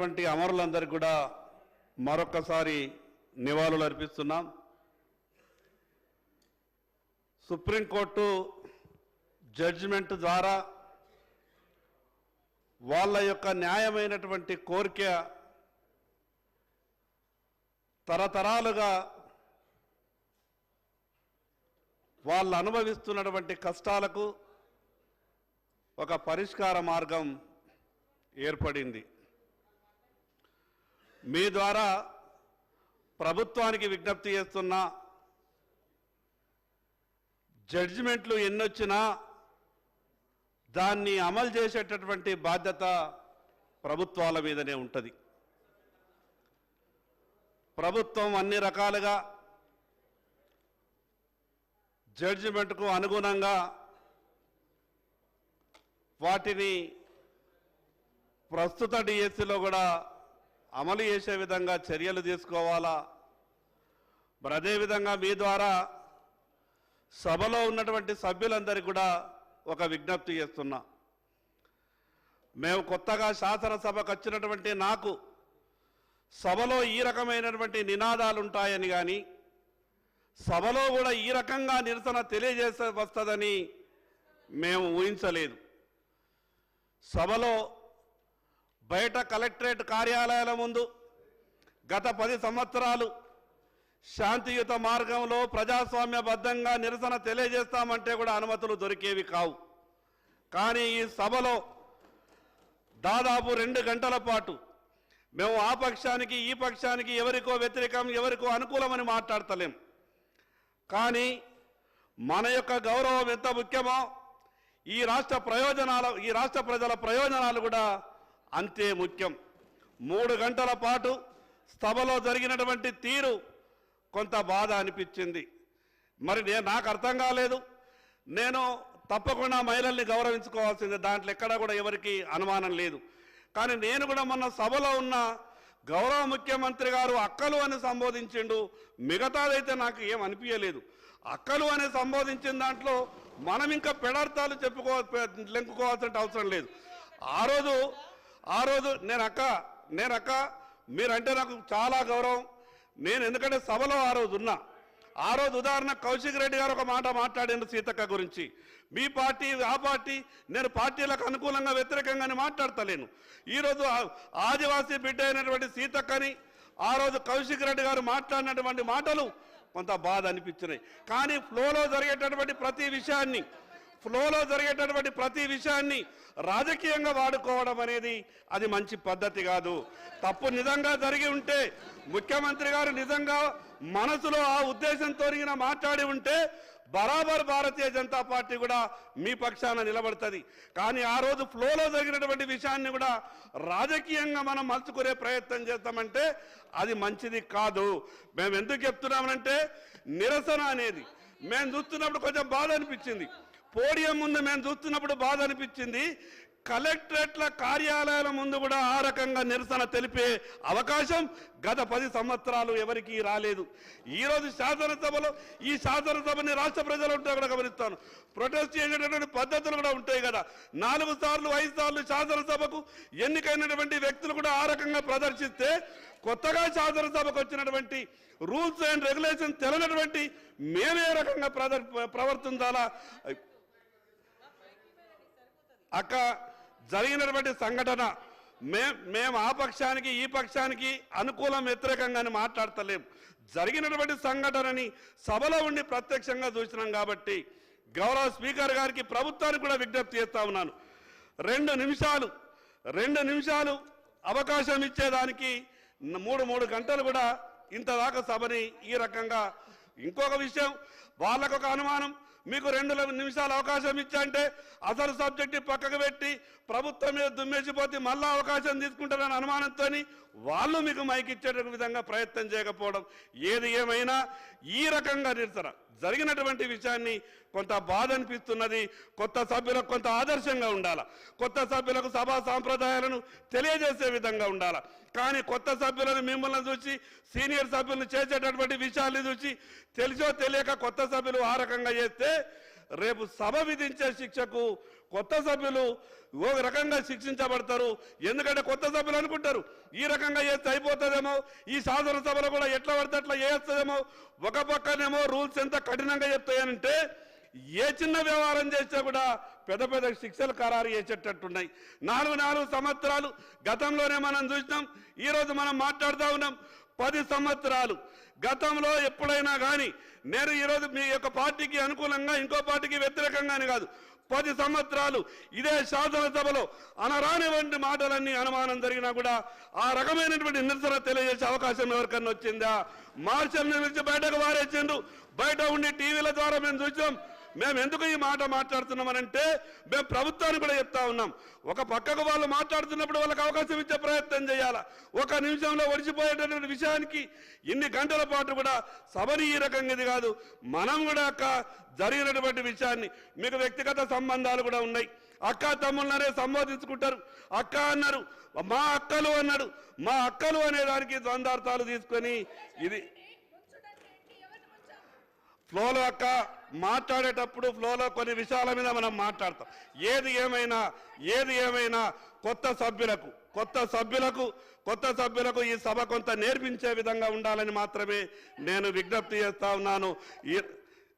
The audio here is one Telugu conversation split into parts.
వంటి అమరులందరికీ కూడా మరొకసారి నివాళులు అర్పిస్తున్నాం. సుప్రీంకోర్టు జడ్జిమెంట్ ద్వారా వాళ్ళ యొక్క న్యాయమైనటువంటి కోరిక తరతరాలుగా వాళ్ళు అనుభవిస్తున్నటువంటి కష్టాలకు ఒక పరిష్కార మార్గం ఏర్పడింది. మీ ద్వారా ప్రభుత్వానికి విజ్ఞప్తి చేస్తున్నా, జడ్జిమెంట్లు ఎన్నొచ్చినా దాన్ని అమలు చేసేటటువంటి బాధ్యత ప్రభుత్వాల మీదనే ఉంటుంది. ప్రభుత్వం అన్ని రకాలుగా జడ్జిమెంట్కు అనుగుణంగా వాటిని ప్రస్తుత డిఎస్సిలో కూడా అమలు చేసే విధంగా చర్యలు తీసుకోవాలా. మరి అదేవిధంగా మీ ద్వారా సభలో ఉన్నటువంటి సభ్యులందరికీ కూడా ఒక విజ్ఞప్తి చేస్తున్నా. మేము కొత్తగా శాసనసభకు వచ్చినటువంటి నాకు సభలో ఈ రకమైనటువంటి నినాదాలు ఉంటాయని కానీ, సభలో కూడా ఈ రకంగా నిరసన తెలియజేసే వస్తుందని మేము ఊహించలేదు. సభలో బయట కలెక్టరేట్ కార్యాలయాల ముందు గత 10 సంవత్సరాలు శాంతియుత మార్గంలో ప్రజాస్వామ్యబద్ధంగా నిరసన తెలియజేస్తామంటే కూడా అనుమతులు దొరికేవి కావు. కానీ ఈ సభలో దాదాపు 2 గంటల పాటు మేము ఆ పక్షానికి ఈ పక్షానికి ఎవరికో వ్యతిరేకం ఎవరికో అనుకూలమని మాట్లాడతలేం. కానీ మన యొక్క గౌరవం ఎంత ముఖ్యమో ఈ రాష్ట్ర ప్రజల ప్రయోజనాలు కూడా అంతే ముఖ్యం. 3 గంటల పాటు సభలో జరిగినటువంటి తీరు కొంత బాధ అనిపించింది. మరి నాకు అర్థం కాలేదు. నేను తప్పకుండా మహిళల్ని గౌరవించుకోవాల్సిందే, దాంట్లో ఎక్కడ కూడా ఎవరికి అనుమానం లేదు. కానీ నేను కూడా మొన్న సభలో ఉన్న గౌరవ ముఖ్యమంత్రి గారు అక్కలు అని సంబోధించిండు, మిగతాదైతే నాకు ఏం అనిపించలేదు. అక్కలు అని సంబోధించిన దాంట్లో మనం ఇంకా పెడార్థాలు లెంకుకోవాల్సిన అవసరం లేదు. ఆ రోజు నేను అక్క మీరంటే నాకు చాలా గౌరవం. నేను ఎందుకంటే సభలో ఆ రోజు ఉన్నా. ఆ రోజు ఉదాహరణ కౌశిక్ రెడ్డి గారు ఒక మాట మాట్లాడిన సీతక్క గురించి, మీ పార్టీ ఆ పార్టీ, నేను పార్టీలకు అనుకూలంగా వ్యతిరేకంగానే మాట్లాడతలేను. ఈరోజు ఆదివాసీ బిడ్డ అయినటువంటి సీతక్కని ఆ రోజు కౌశిక్ రెడ్డి గారు మాట్లాడినటువంటి మాటలు కొంత బాధ అనిపించినాయి. కానీ ఫ్లోలో జరిగేటటువంటి ప్రతి విషయాన్ని రాజకీయంగా వాడుకోవడం అనేది అది మంచి పద్ధతి కాదు. తప్పు నిజంగా జరిగి ఉంటే, ముఖ్యమంత్రి గారు నిజంగా మనసులో ఆ ఉద్దేశంతో మాట్లాడి ఉంటే బరాబర్ భారతీయ జనతా పార్టీ కూడా మీ పక్షాన నిలబడుతుంది. కానీ ఆ రోజు ఫ్లోలో జరిగినటువంటి విషయాన్ని కూడా రాజకీయంగా మనం మలుచుకునే ప్రయత్నం చేస్తామంటే అది మంచిది కాదు. మేము ఎందుకు చెప్తున్నామంటే, నిరసన అనేది మేము చూస్తున్నప్పుడు కొంచెం బాధ అనిపించింది. పోడియం ముందు మేము చూస్తున్నప్పుడు బాధ అనిపించింది. కలెక్టరేట్ల కార్యాలయాల ముందు కూడా ఆ రకంగా నిరసన తెలిపే అవకాశం గత 10 సంవత్సరాలు ఎవరికి రాలేదు. ఈరోజు ఈ శాసనసభని రాష్ట్ర ప్రజలు ఉంటే కూడా గమనిస్తాను, ప్రొటెస్ట్ చేసేటటువంటి పద్ధతులు కూడా ఉంటాయి కదా. 4 సార్లు 5 సార్లు శాసనసభకు ఎన్నికైనటువంటి వ్యక్తులు కూడా ఆ రకంగా ప్రదర్శిస్తే, కొత్తగా శాసనసభకు వచ్చినటువంటి రూల్స్ అండ్ రెగ్యులేషన్ తెలియనటువంటి మేమే రకంగా ప్రవర్తించాలా? అక్క జరిగినటువంటి సంఘటన మేము ఆ పక్షానికి ఈ పక్షానికి అనుకూలం వ్యతిరేకంగానే మాట్లాడతలేం. జరిగినటువంటి సంఘటనని సభలో ఉండి ప్రత్యక్షంగా చూసినాం కాబట్టి గౌరవ స్పీకర్ గారికి ప్రభుత్వానికి కూడా విజ్ఞప్తి చేస్తా ఉన్నాను. 2 నిమిషాలు అవకాశం ఇచ్చేదానికి 3 గంటలు కూడా ఇంతదాకా సభని ఈ రకంగా. ఇంకొక విషయం, వాళ్ళకొక అనుమానం, మీకు 2 నిమిషాలు అవకాశం ఇచ్చంటే అసలు సబ్జెక్టు పక్కకు పెట్టి ప్రభుత్వం మీద దుమ్మేసిపోతే మళ్ళా అవకాశం తీసుకుంటారని అనుమానంతో వాళ్ళు మీకు మైక్ ఇచ్చే విధంగా ప్రయత్నం చేయకపోవడం, ఏది ఏమైనా ఈ రకంగా నిరసన జరిగినటువంటి విషయాన్ని కొంత బాధ అనిపిస్తున్నది. కొత్త సభ్యులకు కొంత ఆదర్శంగా ఉండాలి, కొత్త సభ్యులకు సభా సాంప్రదాయాలను తెలియజేసే విధంగా ఉండాలి. కానీ కొత్త సభ్యులను మిమ్మల్ని చూసి, సీనియర్ సభ్యులను చేసేటటువంటి విషయాలు చూసి తెలిసో తెలియక కొత్త సభ్యులు ఆ రకంగా చేస్తే రేపు సభ విధించే శిక్షకు కొత్త సభ్యులు ఒక రకంగా శిక్షించబడతారు. ఎందుకంటే కొత్త సభ్యులు అనుకుంటారు ఈ రకంగా చేస్తే అయిపోతుందేమో, ఈ శాసనసభలో కూడా ఎట్లా పడితే అట్లా చేస్తుందేమో. ఒక పక్కనేమో రూల్స్ ఎంత కఠినంగా చెప్తాయనంటే ఏ చిన్న వ్యవహారం చేస్తే కూడా పెద్ద పెద్ద శిక్షలు ఖరారు చేసేటట్టున్నాయి. 4 సంవత్సరాలు గతంలోనే మనం చూసినాం. ఈరోజు మనం మాట్లాడుతూ ఉన్నాం 10 సంవత్సరాలు. గతంలో ఎప్పుడైనా కానీ నేను ఈరోజు మీ యొక్క పార్టీకి అనుకూలంగా ఇంకో పార్టీకి వ్యతిరేకంగానే కాదు, 10 సంవత్సరాలు ఇదే శాసనసభలో అనరానివంటి మాటలన్నీ అనుమానం జరిగినా కూడా ఆ రకమైనటువంటి నిరసన తెలియజేసే అవకాశం ఎవరికన్నా వచ్చిందా? మార్షల్ నుంచి బయటకు వారేసిండ్రు. బయట ఉండి టీవీల ద్వారా మేము చూసాం. మేము ఎందుకు ఈ మాట మాట్లాడుతున్నామనంటే మేము ప్రభుత్వాన్ని కూడా చెప్తా ఉన్నాం. ఒక పక్కకు వాళ్ళు మాట్లాడుతున్నప్పుడు వాళ్ళకి అవకాశం ఇచ్చే ప్రయత్నం చేయాలా. ఒక నిమిషంలో ఒడిచిపోయేటటువంటి విషయానికి ఇన్ని గంటల పాటు కూడా సభని ఈ రకంగా ఇది కాదు. మనం కూడా జరిగినటువంటి విషయాన్ని, మీకు వ్యక్తిగత సంబంధాలు కూడా ఉన్నాయి. అక్క తమ్ముళ్ళనే సంబోధించుకుంటారు. అక్క అన్నారు, మా అక్కలు అన్నాడు. మా అక్కలు అనే దానికి ద్వందార్థాలు తీసుకొని ఇది ఫ్లోలో అక్క మాట్లాడేటప్పుడు ఫ్లోలో కొన్ని విషయాల మీద మనం మాట్లాడతాం. ఏది ఏమైనా కొత్త సభ్యులకు ఈ సభ కొంత నేర్పించే విధంగా ఉండాలని మాత్రమే నేను విజ్ఞప్తి చేస్తా ఉన్నాను.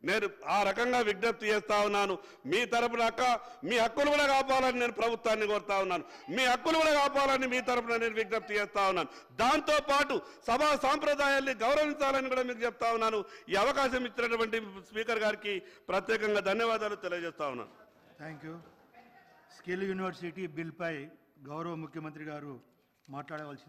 నేను ఆ రకంగా విజ్ఞప్తి చేస్తా ఉన్నాను. మీ తరపున అక్క మీ హక్కులు కూడా కాపాలని నేను ప్రభుత్వాన్ని కోరుతా ఉన్నాను. మీ హక్కులు కూడా కాపాలని మీ తరపున నేను విజ్ఞప్తి చేస్తా ఉన్నాను. దాంతోపాటు సభా సాంప్రదాయాల్ని గౌరవించాలని కూడా మీకు చెప్తా ఉన్నాను. ఈ అవకాశం ఇచ్చినటువంటి స్పీకర్ గారికి ప్రత్యేకంగా ధన్యవాదాలు తెలియజేస్తా ఉన్నాను. Thank you. స్కిల్ యూనివర్సిటీ బిల్పై గౌరవ ముఖ్యమంత్రి గారు మాట్లాడవలసింది.